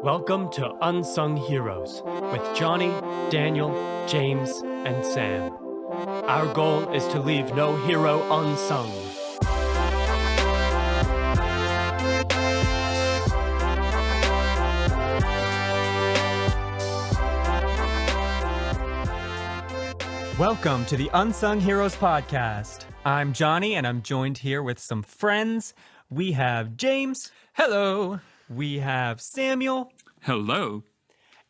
Welcome to Unsung Heroes with Johnny, Daniel, James, and Sam. Our goal is to leave no hero unsung. Welcome to the Unsung Heroes podcast. I'm Johnny, and I'm joined here with some friends. We have James. Hello. We have Samuel. Hello.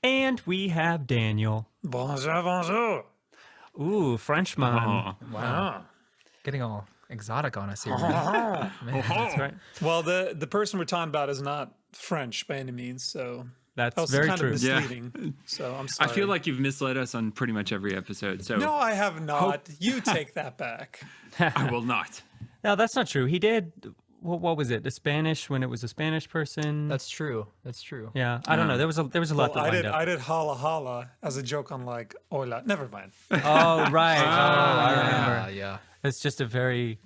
And we have Daniel. Bonjour, bonjour. Ooh, Frenchman. Oh. Wow. Getting all exotic on us here. That's right. Well, the person we're talking about is not French by any means, so That's that was very kind true. of misleading. So I'm I sorry. feel like you've misled us on pretty much every episode, so No, I have not. You take that back. I will not. No, that's not true. He did. What was it? The Spanish when it was a Spanish person. That's true. That's true. Yeah, I don't know. There was a lot Well, that lined up. I did holla holla as a joke on like hola. Never mind. Oh right. I remember. Yeah. It's just a very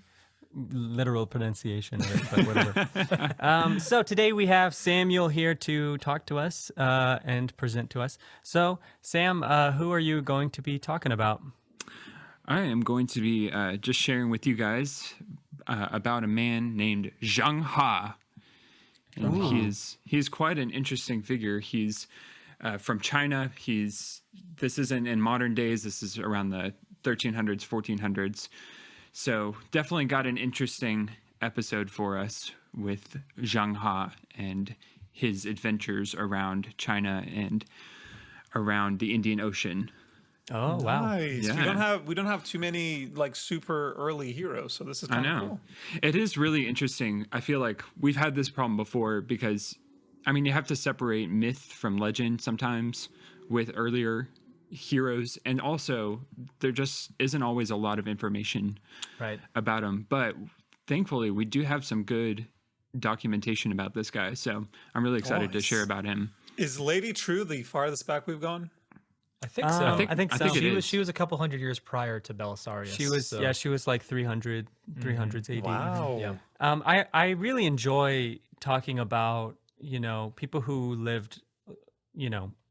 literal pronunciation of it, but whatever. So today we have Samuel here to talk to us and present to us. So Sam, who are you going to be talking about? I am going to be just sharing with you guys about a man named Zheng He. And he's quite an interesting figure. He's from China. This isn't in modern days. This is around the 1300s, 1400s. So definitely got an interesting episode for us with Zheng He and his adventures around China and around the Indian Ocean. Oh wow. Nice. Yeah. We don't have too many like super early heroes, so this is I kind of know. cool. It is really interesting. I feel like we've had this problem before because, I mean, you have to separate myth from legend sometimes with earlier heroes. And also, there just isn't always a lot of information Right. about them. But thankfully, we do have some good documentation about this guy. So I'm really excited to Nice. share about him. Is Lady True the farthest back we've gone? I think so. I think so. it is. She was a couple hundred years prior to Belisarius. She was so. she was like 300s AD. Wow. Yeah. I really enjoy talking about, people who lived,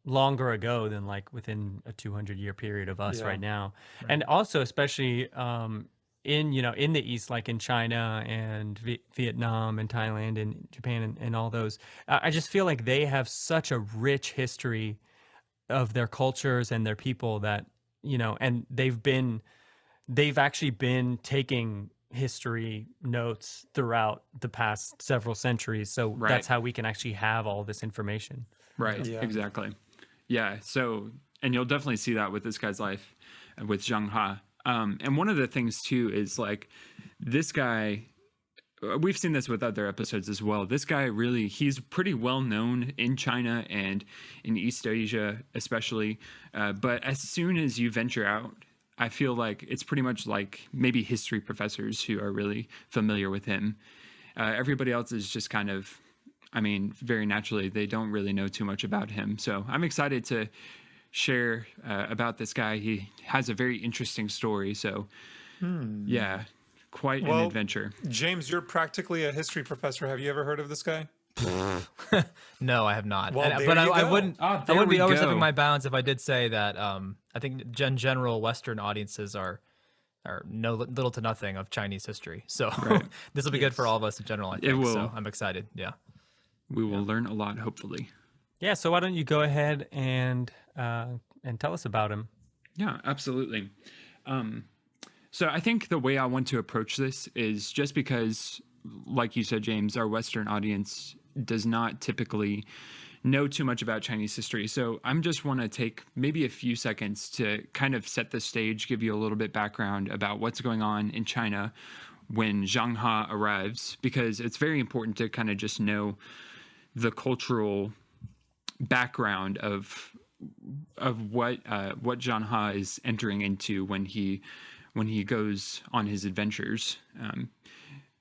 longer ago than like within a 200-year period of us Yeah. right now. And also especially in the East, like in China and Vietnam and Thailand and Japan and all those. I just feel like they have such a rich history of their cultures and their people that, and they've actually been taking history notes throughout the past several centuries. So Right. that's how we can actually have all this information. Right. Yeah. Exactly. Yeah. So, and you'll definitely see that with this guy's life, with Zheng He. And one of the things too is like this guy. We've seen this with other episodes as well. This guy he's pretty well known in China and in East Asia, especially. But as soon as you venture out, I feel like it's pretty much like maybe history professors who are really familiar with him. Everybody else is just kind of, very naturally, they don't really know too much about him. So I'm excited to share about this guy. He has a very interesting story. So yeah, quite an adventure. James, you're practically a history professor. Have you ever heard of this guy? No, I have not. Well, there but you I go. wouldn't. Oh, I there wouldn't be we overstepping go. my bounds if I did say that. I think in general, Western audiences are know little to nothing of Chinese history. So this will be good for all of us in general. I think. will. So I'm excited. Yeah. We will learn a lot, hopefully. Yeah. So why don't you go ahead and tell us about him? Yeah, absolutely. So I think the way I want to approach this is just because, like you said, James, our Western audience does not typically know too much about Chinese history. So I'm just want to take maybe a few seconds to kind of set the stage, give you a little bit background about what's going on in China when Zheng He arrives, because it's very important to kind of just know the cultural background of what Zheng He is entering into when he goes on his adventures.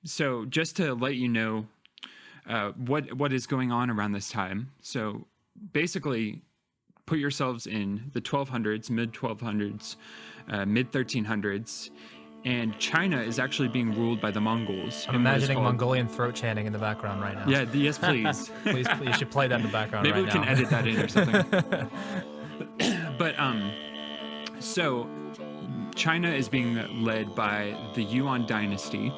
So just to let you know what is going on around this time. So basically, put yourselves in the 1200s, mid 1200s, mid 1300s, and China is actually being ruled by the Mongols. I'm in what is imagining called- Mongolian throat chanting in the background right now. Yeah, yes, please. Please, you should play that in the background Maybe right we can now. edit that in or something. But so China is being led by the Yuan dynasty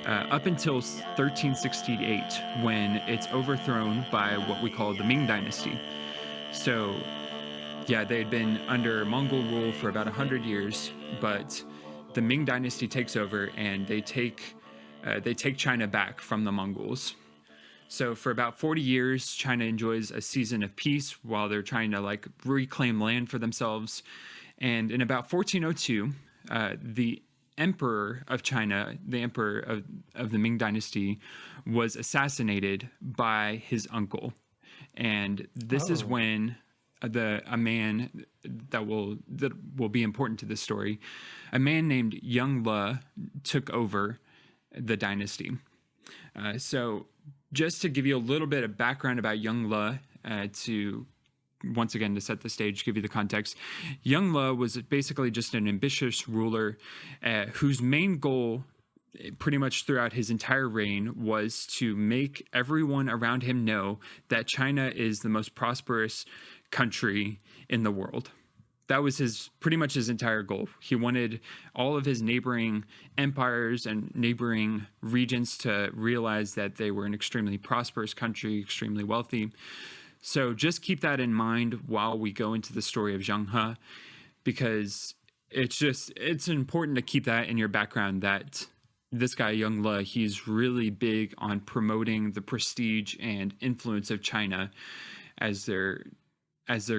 up until 1368, when it's overthrown by what we call the Ming dynasty. So, yeah, they had been under Mongol rule for about 100 years, but the Ming dynasty takes over and they take China back from the Mongols. So for about 40 years, China enjoys a season of peace while they're trying to like reclaim land for themselves. And in about 1402, the emperor of China, the emperor of the Ming dynasty, was assassinated by his uncle. And this is when a man that will be important to this story, a man named Zheng He, took over the dynasty. So just to give you a little bit of background about Zheng He, to once again to set the stage, give you the context, Zheng He was basically just an ambitious ruler whose main goal pretty much throughout his entire reign was to make everyone around him know that China is the most prosperous country in the world. That was pretty much his entire goal. He wanted all of his neighboring empires and neighboring regions to realize that they were an extremely prosperous country, extremely wealthy. So just keep that in mind while we go into the story of Zheng He, because it's important to keep that in your background, that this guy, Zheng He, he's really big on promoting the prestige and influence of China as they're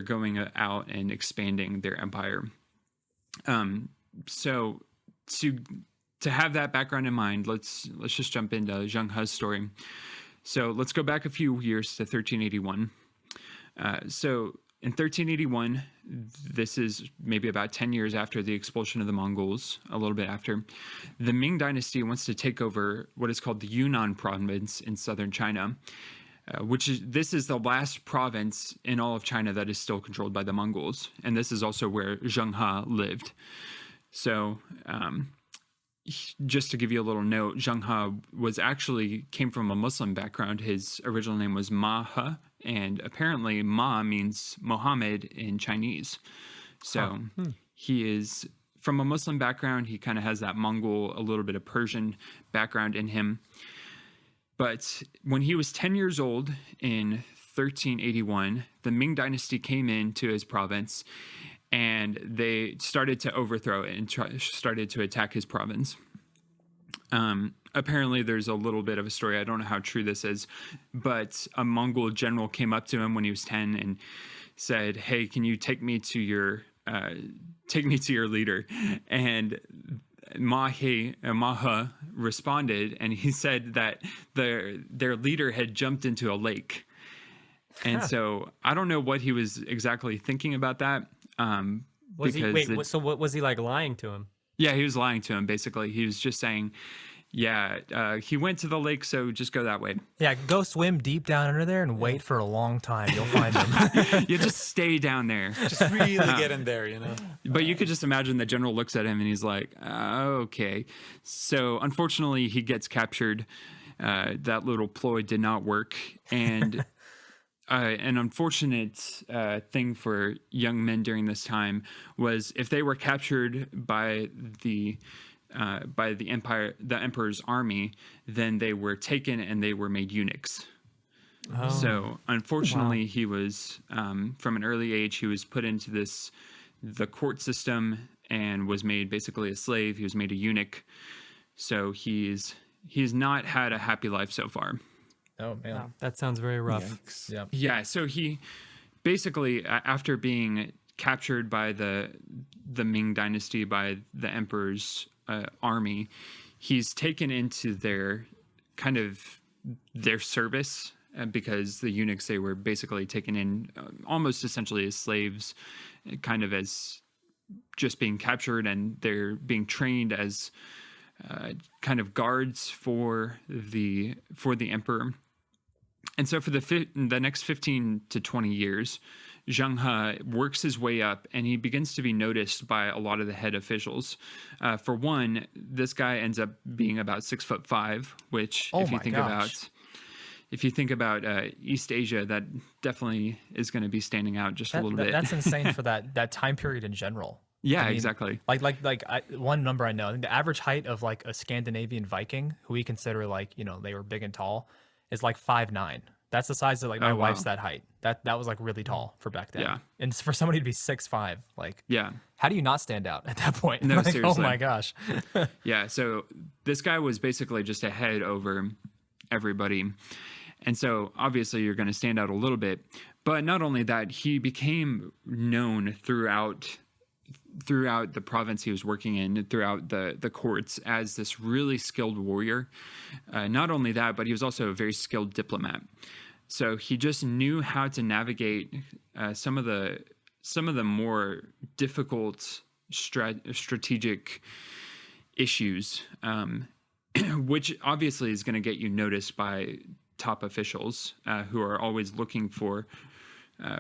going out and expanding their empire. So to have that background in mind, let's just jump into Zheng He's story. So let's go back a few years to 1381. So in 1381, this is maybe about 10 years after the expulsion of the Mongols, a little bit after, the Ming dynasty wants to take over what is called the Yunnan province in southern China. This is the last province in all of China that is still controlled by the Mongols, and this is also where Zheng He lived. So, just to give you a little note, Zheng He came from a Muslim background. His original name was Ma He, and apparently Ma means Mohammed in Chinese. So he is from a Muslim background. He kind of has that Mongol, a little bit of Persian background in him. But when he was 10 years old in 1381, the Ming dynasty came into his province and they started to overthrow it and started to attack his province. Apparently, there's a little bit of a story. I don't know how true this is, but a Mongol general came up to him when he was 10 and said, "Hey, can you take me to your leader?" And Ma He responded, and he said that their leader had jumped into a lake. And so I don't know what he was exactly thinking about that. So what was he like lying to him? Yeah, he was lying to him, basically. He was just saying, he went to the lake, so just go that way. Yeah, go swim deep down under there and wait for a long time. You'll find him. You just stay down there. Just really get in there, you know? But you could just imagine the general looks at him and he's like, okay. So unfortunately, he gets captured. That little ploy did not work. And an unfortunate thing for young men during this time was if they were captured by the emperor's army, then they were taken and they were made eunuchs. Oh. So unfortunately, he was from an early age, he was put into the court system and was made basically a slave. He was made a eunuch. So he's not had a happy life so far. Oh man, wow, that sounds very rough. Yikes. yeah. Yeah. So he basically, after being captured by the Ming dynasty, by the emperor's army, he's taken into their service, because the eunuchs, they were basically taken in almost essentially as slaves, kind of as just being captured, and they're being trained as kind of guards for the emperor. And so for the next 15 to 20 years, Zheng He works his way up, and he begins to be noticed by a lot of the head officials. For one, this guy ends up being about 6'5", which, Oh if you my think gosh. about East Asia, that definitely is going to be standing out just a little bit. That's insane for that time period in general. Yeah, I mean, exactly. One number I know, I think the average height of like a Scandinavian Viking, who we consider like, they were big and tall, is like 5'9". That's the size of like my Oh, wow. wife's that height. That was like really tall for back then. Yeah. And for somebody to be 6'5", like, Yeah. how do you not stand out at that point? No, Like, seriously. oh my gosh. Yeah, so this guy was basically just a head over everybody. And so obviously you're going to stand out a little bit. But not only that, he became known throughout the province he was working in, throughout the courts, as this really skilled warrior. Not only that, but he was also a very skilled diplomat. So he just knew how to navigate some of the more difficult strategic issues, which obviously is going to get you noticed by top officials who are always looking for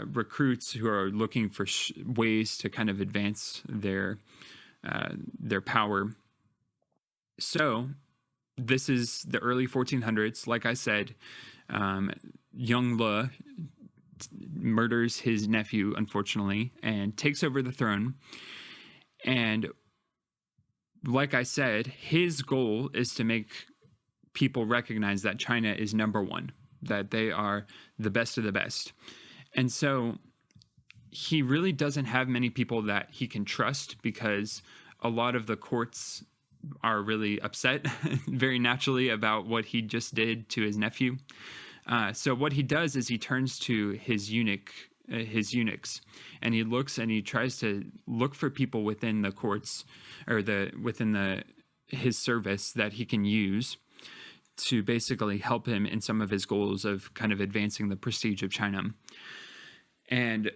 recruits, who are looking for ways to kind of advance their power. So this is the early 1400s. Like I said, Young Le murders his nephew, unfortunately, and takes over the throne. And like I said, his goal is to make people recognize that China is number one, that they are the best of the best. And so he really doesn't have many people that he can trust, because a lot of the courts are really upset very naturally about what he just did to his nephew. So what he does is he turns to his eunuchs, and he looks and he tries to look for people within the courts, or his service, that he can use to basically help him in some of his goals of kind of advancing the prestige of China. And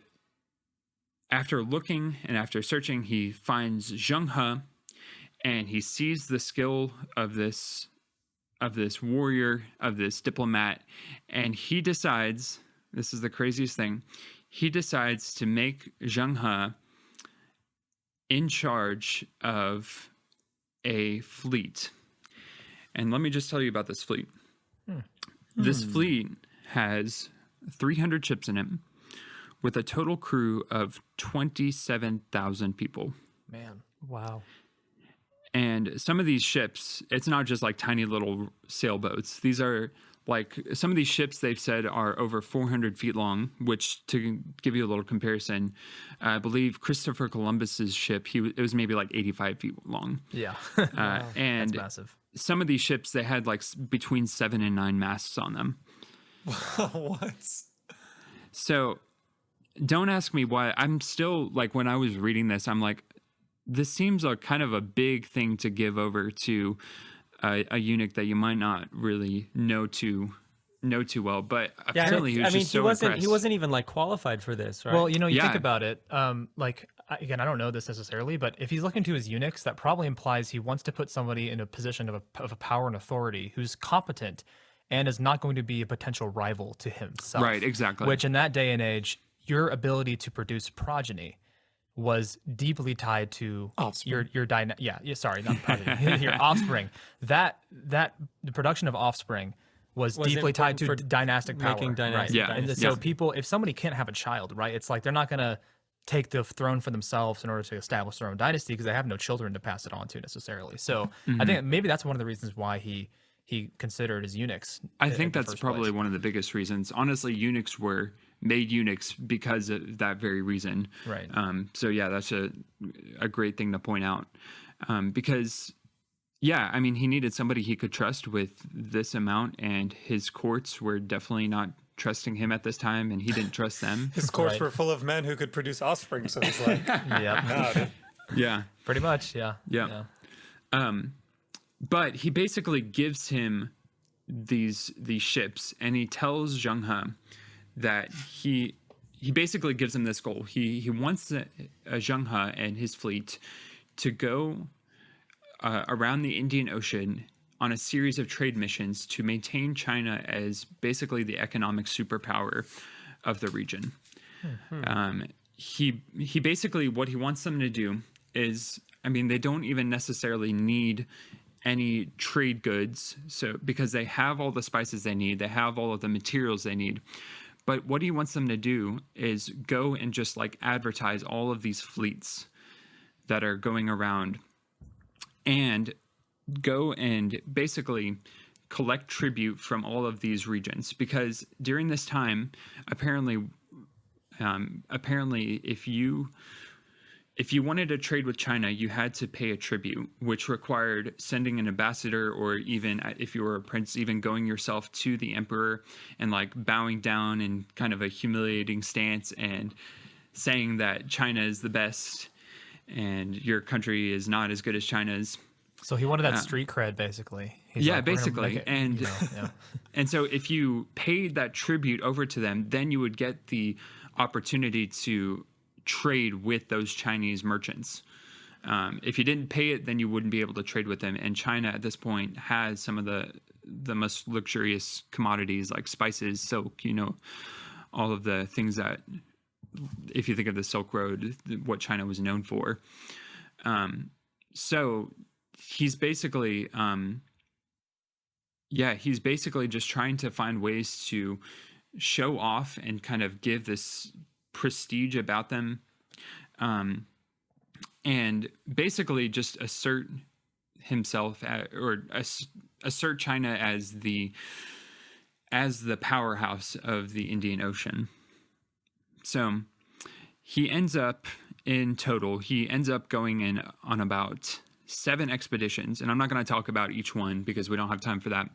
after looking and after searching, he finds Zheng He, and he sees the skill of this warrior, of this diplomat, and he decides, this is the craziest thing, he decides to make Zheng He in charge of a fleet. And let me just tell you about this fleet. This fleet has 300 ships in it, with a total crew of 27,000 people. Man. Wow. And some of these ships, it's not just like tiny little sailboats. These are like, some of these ships they've said are over 400 feet long, which, to give you a little comparison, I believe Christopher Columbus's ship, it was maybe like 85 feet long. Yeah. And That's massive. some of these ships, they had like between 7 and 9 masts on them. What? So don't ask me why. I'm still like, when I was reading this, I'm like, this seems like kind of a big thing to give over to a eunuch that you might not really know too well. But apparently he was just so impressed. He wasn't even like qualified for this, right? Well, you Yeah. think about it. Again, I don't know this necessarily, but if he's looking to his eunuchs, that probably implies he wants to put somebody in a position of a power and authority who's competent and is not going to be a potential rival to himself. Right, exactly. Which in that day and age, your ability to produce progeny was deeply tied to Offspring. sorry, not progeny, your offspring. The production of offspring was deeply tied to important for dynastic power. making dynastic right? Yeah. And dynasties. so Yeah. people, if somebody can't have a child, right, it's like they're not going to take the throne for themselves in order to establish their own dynasty, because they have no children to pass it on to necessarily. So I think maybe that's one of the reasons why he considered his eunuchs. I think that's probably one of the biggest reasons. Honestly, eunuchs were made eunuchs because of that very reason. Right. So yeah, that's a great thing to point out. Because yeah, I mean, he needed somebody he could trust with this amount, and his courts were definitely not trusting him at this time, and he didn't trust them. His courts Right. were full of men who could produce offspring, so it's like, Yeah, nah, dude. Yeah. pretty much. Yeah. Yeah. But he basically gives him these ships, and he tells Zheng He that he basically gives him this goal. He wants Zheng He and his fleet to go around the Indian Ocean on a series of trade missions to maintain China as basically the economic superpower of the region. He basically, what he wants them to do is, I mean, they don't even necessarily need any trade goods, so because they have all the spices they need, they have all of the materials they need. But what he wants them to do is go and just like advertise all of these fleets that are going around, and go and basically collect tribute from all of these regions, because during this time, apparently, if you wanted to trade with China, you had to pay a tribute, which required sending an ambassador, or even if you were a prince, even going yourself to the emperor and like bowing down in kind of a humiliating stance and saying that China is the best and your country is not as good as China's. So he wanted that street cred, basically. He's Yeah, like, "We're gonna basically. make it," And yeah. and so if you paid that tribute over to them, then you would get the opportunity to trade with those Chinese merchants. If you didn't pay it, then you wouldn't be able to trade with them. And China at this point has some of the most luxurious commodities like spices, silk, all of the things that, if you think of the Silk Road, what China was known for. So he's basically, he's basically just trying to find ways to show off and kind of give this prestige about them, and basically just assert himself assert China as the powerhouse of the Indian Ocean. So he ends up going in on about 7 expeditions, and I'm not going to talk about each one because we don't have time for that,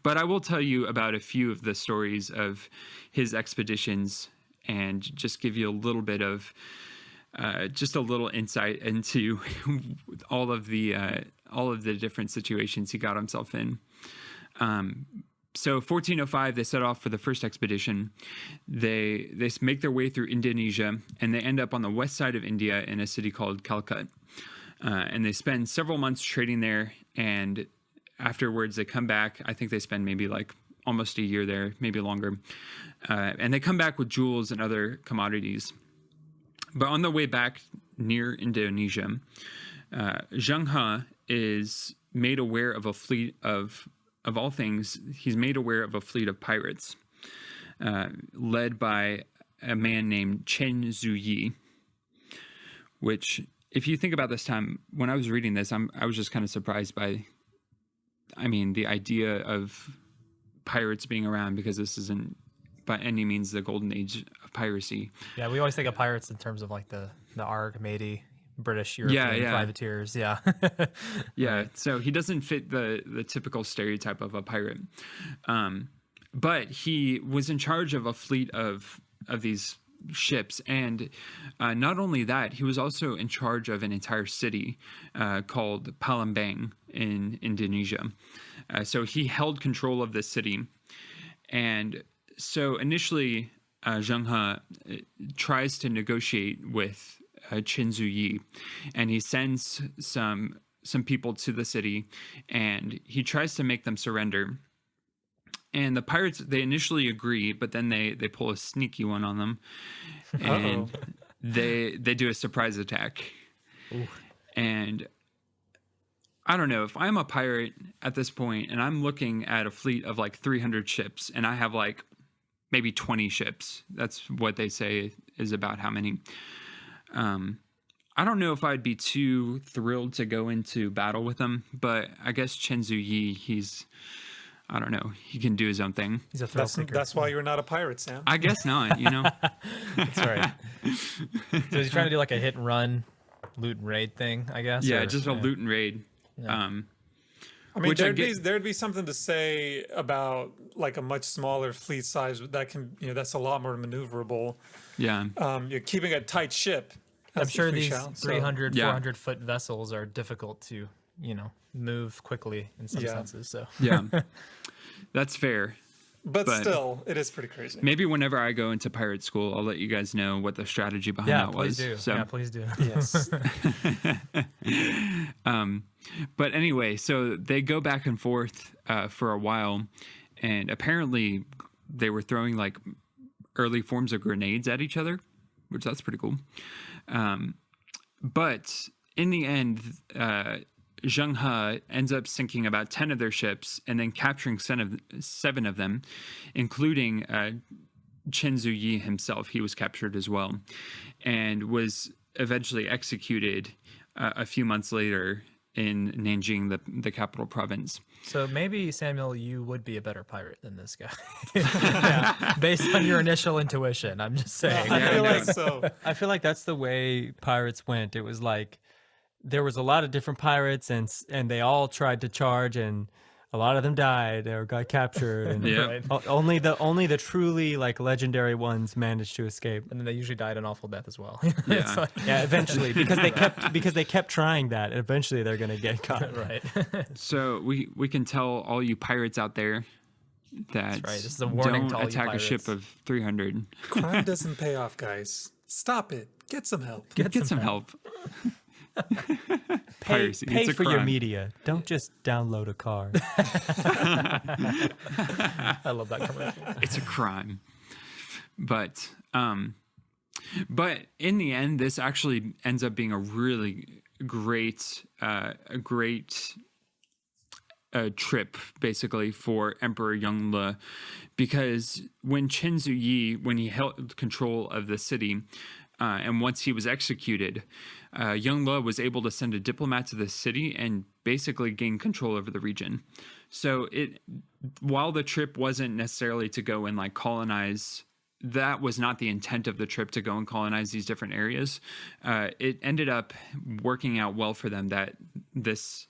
but I will tell you about a few of the stories of his expeditions and just give you a little bit of just a little insight into all of the different situations he got himself in. So 1405, they set off for the first expedition. They make their way through Indonesia, and they end up on the west side of India in a city called Calicut. And they spend several months trading there, and afterwards they come back. I think they spend maybe like almost a year there, maybe longer. And they come back with jewels and other commodities. But on the way back near Indonesia, Zheng He is made aware of a fleet of all things, he's made aware of a fleet of pirates led by a man named Chen Zuyi, which, if you think about this time, when I was reading this, I was just kind of surprised by, the idea of pirates being around, because this isn't by any means the golden age of piracy. Yeah, we always think of pirates in terms of like the Armady, British, European privateers. Yeah. Yeah. Right. So he doesn't fit the typical stereotype of a pirate. But he was in charge of a fleet of these ships. And not only that, he was also in charge of an entire city called Palembang in Indonesia. So he held control of this city. And so initially, Zheng He tries to negotiate with Chen Zuyi, and he sends some people to the city, and he tries to make them surrender. And the pirates, they initially agree, but then they pull a sneaky one on them, and they do a surprise attack. Ooh. And I don't know, if I'm a pirate at this point and I'm looking at a fleet of like 300 ships, and I have like maybe 20 ships, that's what they say is about how many. I don't know if I'd be too thrilled to go into battle with them, but I guess Chen Zuyi, I don't know, he can do his own thing. He's a thrill seeker. That's why you're not a pirate, Sam. I guess not, That's right. So he's trying to do like a hit and run, loot and raid thing, I guess. Yeah, just a loot and raid. Yeah. There'd be something to say about like a much smaller fleet size that can, that's a lot more maneuverable. Yeah. You're keeping a tight ship. I'm sure these shell, 300, 400 foot vessels are difficult to, move quickly in some senses. So yeah, that's fair. But still, it is pretty crazy. Maybe whenever I go into pirate school, I'll let you guys know what the strategy behind that was. Do. So. Yeah, please do. Yes. But anyway, so they go back and forth for a while, and apparently they were throwing like early forms of grenades at each other. which that's pretty cool. But in the end, Zheng He ends up sinking about 10 of their ships and then capturing 7 of them, including Chen Zuyi himself. He was captured as well and was eventually executed a few months later in Nanjing, the capital province. So maybe, Samuel, you would be a better pirate than this guy. Yeah, based on your initial intuition, I'm just saying. I feel like that's the way pirates went. It was like there was a lot of different pirates, and they all tried to charge, and a lot of them died or got captured. And Yeah. only the truly like legendary ones managed to escape. And then they usually died an awful death as well. Yeah. Yeah, eventually, because they kept trying that. Eventually, they're gonna get caught. Right. So we can tell all you pirates out there that right. This is a warning to don't all you attack a ship pirates. of 300. Crime doesn't pay off, guys. Stop it. Get some help. Get some help. Piracy. Pay It's a for your crime. media. Don't just download a car. I love that commercial. It's a crime. But in the end, this actually ends up being a really great trip, basically, for Emperor Yongle, because when Chen Zuyi, when he held control of the city, and once he was executed, Yongle was able to send a diplomat to the city and basically gain control over the region. So while the trip wasn't necessarily to go and like colonize, that was not the intent of the trip, to go and colonize these different areas. It ended up working out well for them that this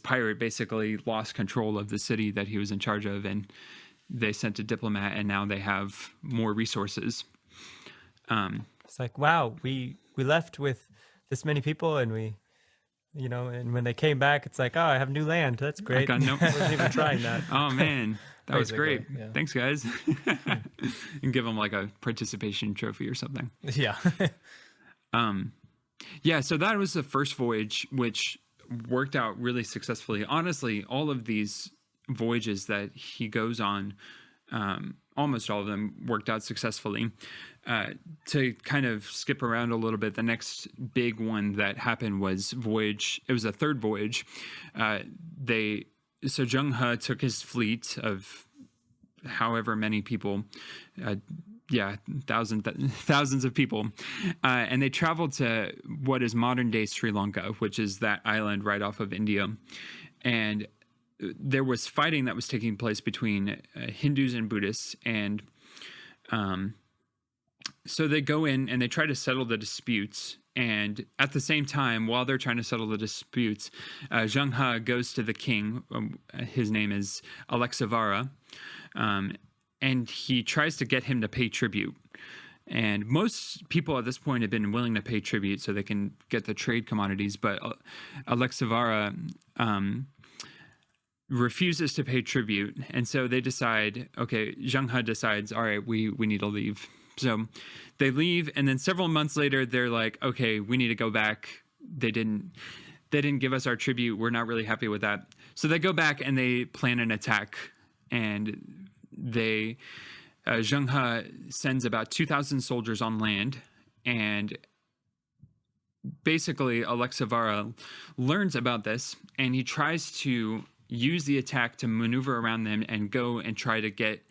pirate basically lost control of the city that he was in charge of, and they sent a diplomat, and now they have more resources. It's like, wow, we left with this many people, and and when they came back, it's like, oh, I have new land. That's great. got no- Wasn't even trying that. Oh man, that was Basically, great. yeah. Thanks, guys. And give them like a participation trophy or something. Yeah. Yeah, so that was the first voyage, which worked out really successfully. Honestly, all of these voyages that he goes on, almost all of them worked out successfully. To kind of skip around a little bit, the next big one that happened was it was a third voyage. So Zheng He took his fleet of however many people, thousands of people, and they traveled to what is modern day Sri Lanka, which is that island right off of India. And there was fighting that was taking place between Hindus and Buddhists, and so they go in and they try to settle the disputes. And at the same time, while they're trying to settle the disputes, Zheng He goes to the king. His name is Alexavara, and he tries to get him to pay tribute. And most people at this point have been willing to pay tribute so they can get the trade commodities, but Alexavara refuses to pay tribute. And so they decide, okay, Zheng He decides, all right, we need to leave. So they leave, and then several months later, they're like, okay, we need to go back. They didn't give us our tribute. We're not really happy with that. So they go back and they plan an attack, and Zheng He sends about 2,000 soldiers on land, and basically Alexavara learns about this, and he tries to use the attack to maneuver around them and go and try to get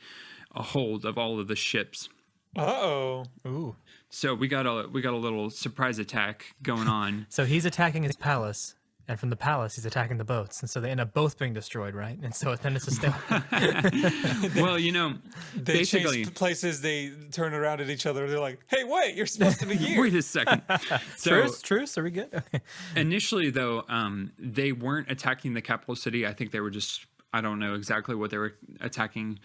a hold of all of the ships. Uh-oh. Ooh. So we got a little surprise attack going on. So he's attacking his palace, and from the palace, he's attacking the boats. And so they end up both being destroyed, right? And so then it's a stalemate. Well, They basically, change places, they turn around at each other. They're like, hey, wait, you're supposed to be here. wait a second. So Truce? Are we good? Okay. initially, though, they weren't attacking the capital city. I think they were just, I don't know exactly what they were attacking.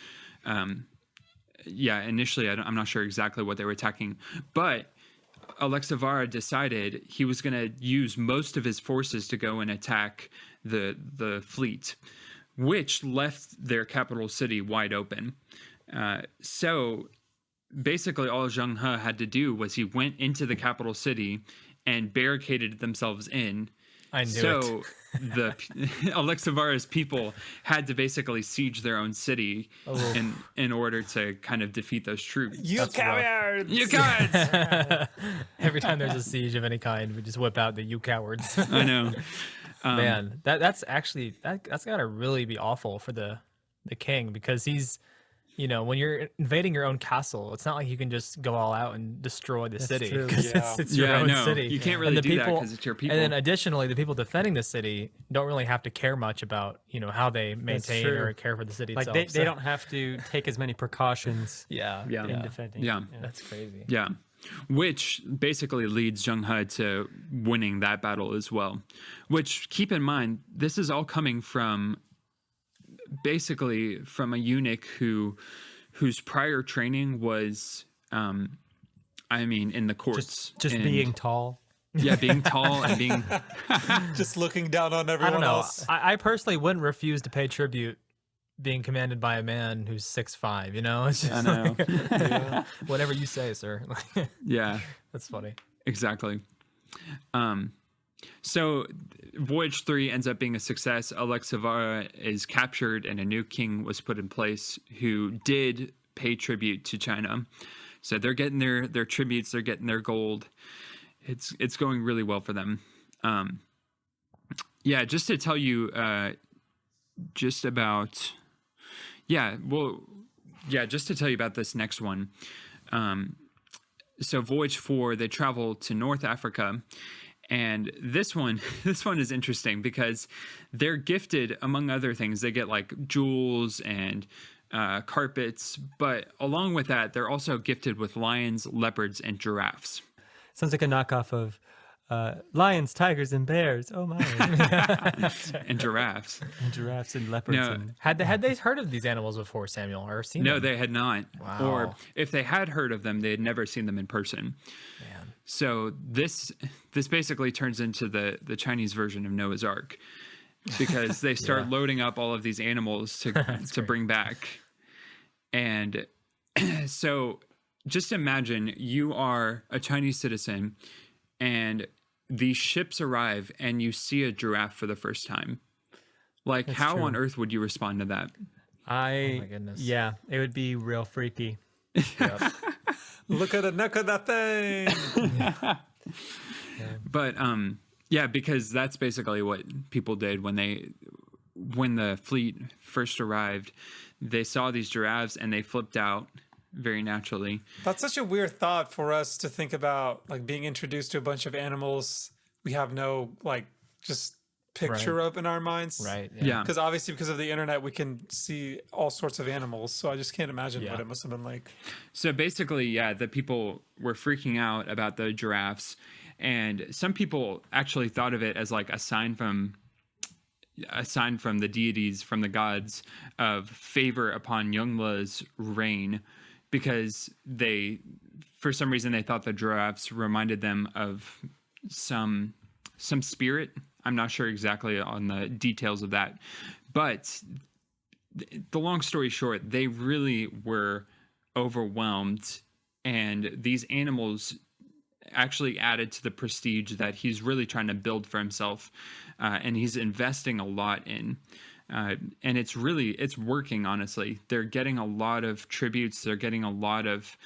Initially, I'm not sure exactly what they were attacking, but Alexavara decided he was going to use most of his forces to go and attack the fleet, which left their capital city wide open. So basically, all Zheng He had to do was he went into the capital city and barricaded themselves in, I knew it. So the Alexavara's people had to basically siege their own city in order to kind of defeat those troops. You cowards! You cowards! Every time there's a siege of any kind, we just whip out the "you cowards." I know. Man, that's actually that's gotta really be awful for the king, because he's, when you're invading your own castle, it's not like you can just go all out and destroy the city, true. because Yeah. it's your own city. You can't really And the do that people- because it's your people. And then additionally, the people defending the city don't really have to care much about how they maintain true. or care for the city Like itself. they don't have to take as many precautions Yeah, Yeah. in defending. Yeah. That's crazy. Yeah. Which basically leads Zheng He to winning that battle as well. Which, keep in mind, this is all coming from basically from a eunuch whose prior training was, in the courts. Just And- being tall. Yeah, being tall and being... Just looking down on I everyone don't know. else. I personally wouldn't refuse to pay tribute being commanded by a man who's 6'5", It's just I know. like, whatever you say, sir. Yeah, That's funny. exactly. So Voyage 3 ends up being a success. Alexavara is captured and a new king was put in place who did pay tribute to China. So they're getting their tributes, they're getting their gold. It's going really well for them. Just to tell you just to tell you about this next one. So Voyage 4, they travel to North Africa. And this one is interesting because they're gifted, among other things, they get like jewels and carpets. But along with that, they're also gifted with lions, leopards, and giraffes. Sounds like a knockoff of lions, tigers, and bears. Oh my! And giraffes. And giraffes and leopards. No. And Had they heard of these animals before, Samuel, or seen No, them? they had not. Wow. Or if they had heard of them, they had never seen them in person. Man. So this basically turns into the Chinese version of Noah's Ark, because they start loading up all of these animals to bring back. And so just imagine you are a Chinese citizen and these ships arrive and you see a giraffe for the first time. Like, how true. on earth would you respond to that? my goodness. Yeah, it would be real freaky. Yep. Look at the neck of that thing. But because that's basically what people did when the fleet first arrived. They saw these giraffes and they flipped out very naturally. That's such a weird thought for us to think about, like being introduced to a bunch of animals we have no just picture of in our minds. Right. Yeah. Because obviously, because of the internet, we can see all sorts of animals. So I just can't imagine Yeah. what it must have been like. So basically, the people were freaking out about the giraffes, and some people actually thought of it as like a sign from the deities, from the gods, of favor upon Yongle's reign, because for some reason they thought the giraffes reminded them of some spirit. I'm not sure exactly on the details of that, but the long story short, they really were overwhelmed, and these animals actually added to the prestige that he's really trying to build for himself, and he's investing a lot in. And it's working, honestly. They're getting a lot of tributes. They're getting a lot of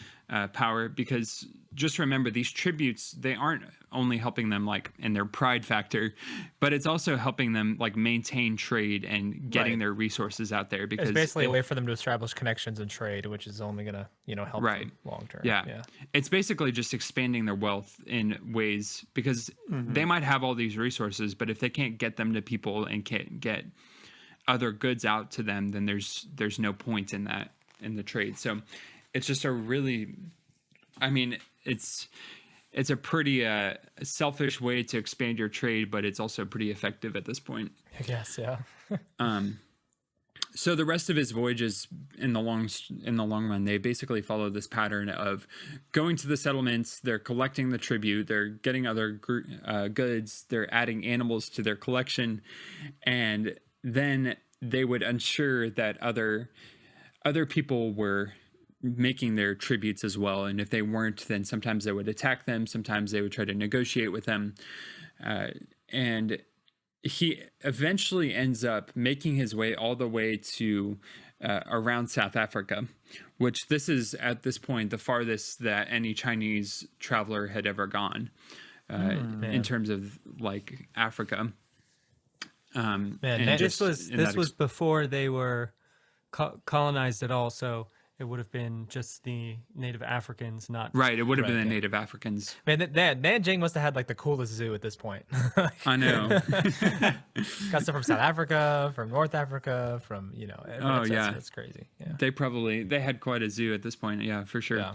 power, because just remember, these tributes, they aren't only helping them like in their pride factor, but it's also helping them like maintain trade and getting Right. their resources out there, because It's basically a way for them to establish connections and trade, which is only gonna, help Right. them long term. Yeah. It's basically just expanding their wealth in ways, because they might have all these resources, but if they can't get them to people and can't get other goods out to them, then there's no point in that, in the trade. So it's just a really, it's a pretty selfish way to expand your trade, but it's also pretty effective at this point. I guess. Yeah. So the rest of his voyages in the long run, they basically follow this pattern of going to the settlements, they're collecting the tribute, they're getting other goods, they're adding animals to their collection, and then they would ensure that other people were making their tributes as well. And if they weren't, then sometimes they would attack them, sometimes they would try to negotiate with them. And he eventually ends up making his way all the way to around South Africa, which this is at this point the farthest that any Chinese traveler had ever gone in terms of like Africa. Man, and that- just This in that was before they were colonized at all, so it would have been just the native Africans, not right. It would have been the yeah. Native Africans. Man, Zheng must have had like the coolest zoo at this point. I know. Got stuff from South Africa, from North Africa, from Oh, yeah. it's crazy. Yeah, They had quite a zoo at this point. Yeah, for sure. Yeah.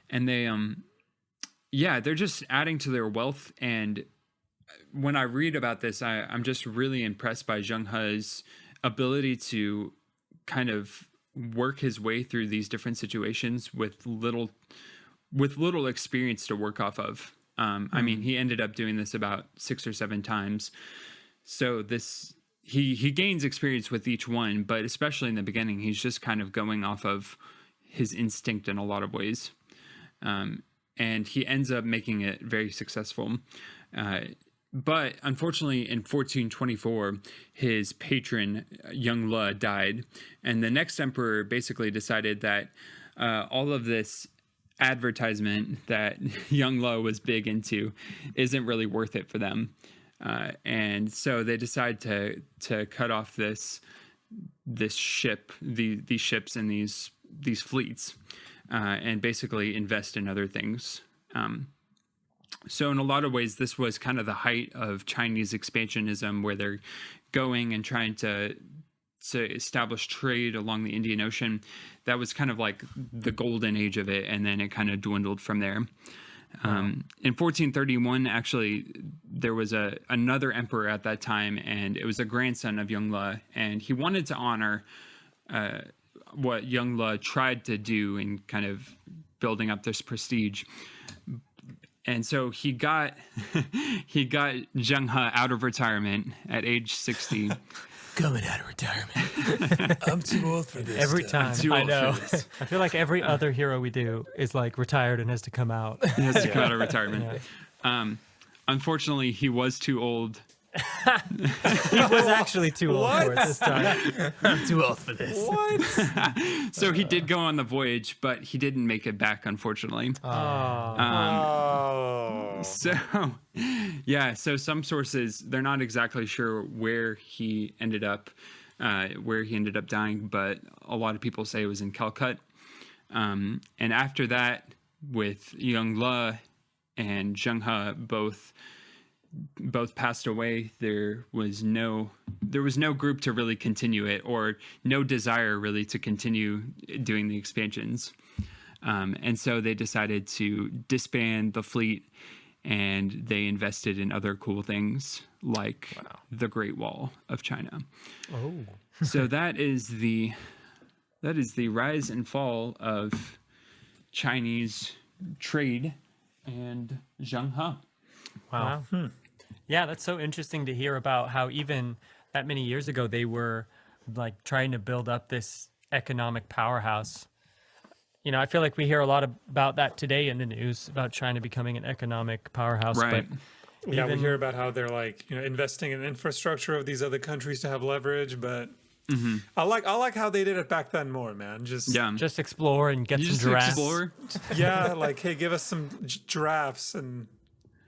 And they, they're just adding to their wealth. And when I read about this, I'm just really impressed by Zheng He's ability to kind of work his way through these different situations with little experience to work off of. I mean, he ended up doing this about 6 or 7 times. So he gains experience with each one, but especially in the beginning, he's just kind of going off of his instinct in a lot of ways. And he ends up making it very successful. But unfortunately, in 1424, his patron, Zheng He, died. And the next emperor basically decided that all of this advertisement that Zheng He was big into isn't really worth it for them. And so they decide to cut off these ships and these fleets, and basically invest in other things. So in a lot of ways, this was kind of the height of Chinese expansionism, where they're going and trying to establish trade along the Indian Ocean. That was kind of like the golden age of it, and then it kind of dwindled from there. In 1431, actually, there was another emperor at that time, and it was a grandson of Zheng He, and he wanted to honor what Zheng He tried to do in kind of building up this prestige. And so he got Zheng He out of retirement at age 60. coming out of retirement. I'm too old for this. every time. Too I old know. for this. I feel like every other hero we do is like retired and has to come out. He has to come out of retirement. Unfortunately, he was too old. He was actually too old for it this time. I'm too old for this. What? So he did go on the voyage, but he didn't make it back, unfortunately. Oh. So, so some sources, they're not exactly sure where he ended up dying, but a lot of people say it was in Calcutta. And after that, with Zheng He and Zheng He both passed away, there was no group to really continue it, or no desire really to continue doing the expansions. And so they decided to disband the fleet, and they invested in other cool things like the Great Wall of China. Oh. So that is the rise and fall of Chinese trade and Zheng He. Wow. Yeah, that's so interesting to hear about how even that many years ago they were like trying to build up this economic powerhouse. You know, I feel like we hear a lot about that today in the news about China becoming an economic powerhouse. Right. But Yeah, we even- hear about how they're like, investing in infrastructure of these other countries to have leverage, but I like how they did it back then more, man. just explore and get You some just giraffes. explore. Yeah, like, hey, give us some giraffes and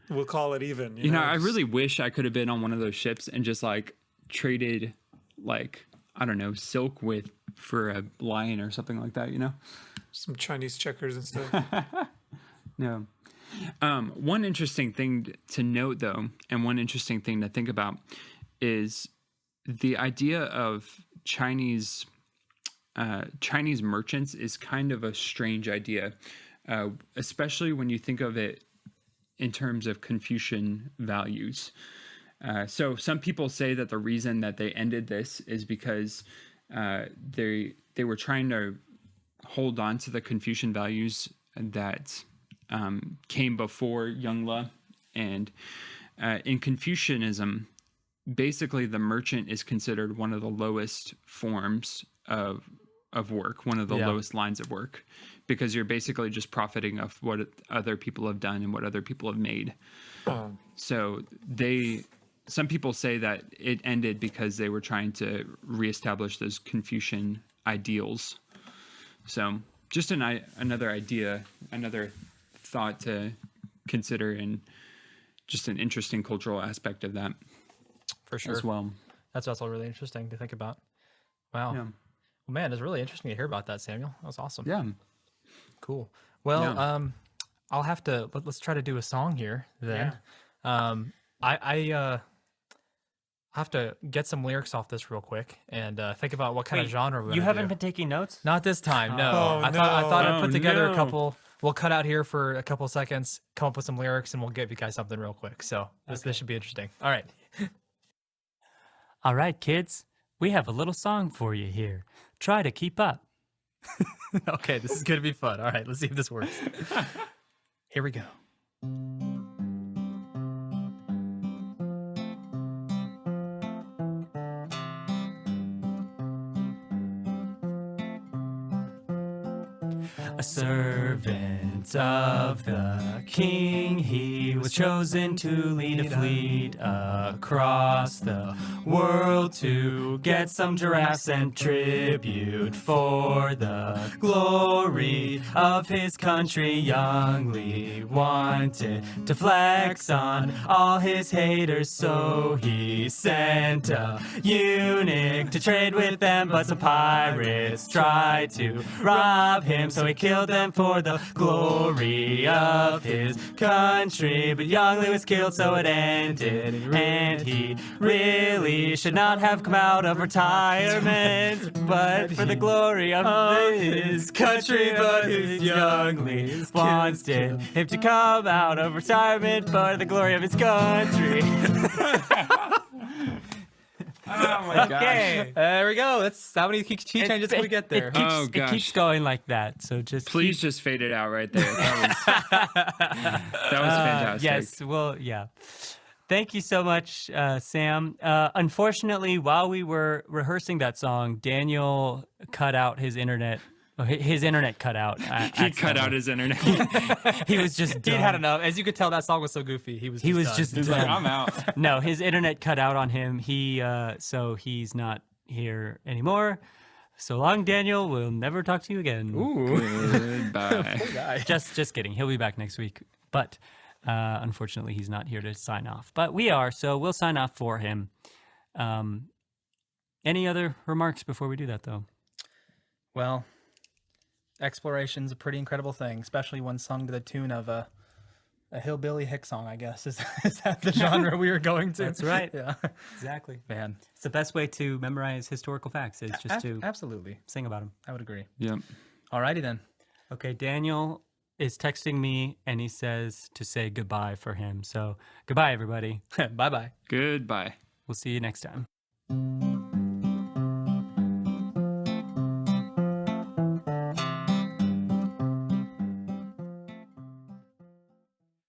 we'll call it even. You know, I really wish I could have been on one of those ships and just like traded, like, I don't know, silk for a lion or something like that, some Chinese checkers and stuff. No. One interesting thing to note, though, and one interesting thing to think about is the idea of Chinese merchants is kind of a strange idea, especially when you think of it in terms of Confucian values. So some people say that the reason that they ended this is because they were trying to hold on to the Confucian values that came before Zheng He. And in Confucianism, basically the merchant is considered one of the lowest forms of work, one of the lowest lines of work, because you're basically just profiting off what other people have done and what other people have made. So some people say that it ended because they were trying to reestablish those Confucian ideals. So just another idea, another thought to consider, and just an interesting cultural aspect of that For sure. as well. That's also really interesting to think about. Wow. Yeah. Well, man, it's really interesting to hear about that, Samuel. That was awesome. Yeah. Cool. Well, Yeah. I'll have to let's try to do a song here then. I have to get some lyrics off this real quick and think about what kind of Wait, genre we're You gonna haven't do. been taking notes? Not this time. No. Oh, I thought I'd no. put together Oh, a no. couple. We'll cut out here for a couple seconds, come up with some lyrics, and we'll give you guys something real quick. So this should be interesting. All right. All right, kids. We have a little song for you here. Try to keep up. Okay, this is gonna be fun. All right, let's see if this works. Here we go. A servant of the king, he was chosen to lead a fleet across the world to get some giraffes and tribute for the glory of his country. Youngly wanted to flex on all his haters, so he sent a eunuch to trade with them, but some pirates tried to rob him, so he killed them for the glory of his country. But Youngly was killed, so it ended, and he really should not have come out of retirement, but for the glory of his country. But his Youngly wanted him to come out of retirement for the glory of his country. Oh my Okay. There we go. That's how many key changes can we get there? Oh, It keeps gosh. going like that. So just Please just fade it out right there. That was fantastic. yes. Well, yeah. Thank you so much, Sam. Unfortunately, while we were rehearsing that song, Daniel cut out his internet. His internet cut out. He cut out his internet. He was just He'd done. had enough. As you could tell, that song was so goofy. He was He was done. just He's done. like, I'm out. No, his internet cut out on him. So he's not here anymore. So long, Daniel. We'll never talk to you again. Goodbye. guy. Just kidding. He'll be back next week. But unfortunately, he's not here to sign off. But we are, so we'll sign off for him. Any other remarks before we do that, though? Well, exploration's a pretty incredible thing, especially when sung to the tune of a hillbilly hick song, I guess. Is that the genre we were going to? That's right. Yeah. Exactly. Man. It's the best way to memorize historical facts is just to Absolutely. sing about them. I would agree. Yep. Alrighty then. Okay, Daniel is texting me and he says to say goodbye for him. So goodbye, everybody. Bye-bye. Goodbye. We'll see you next time.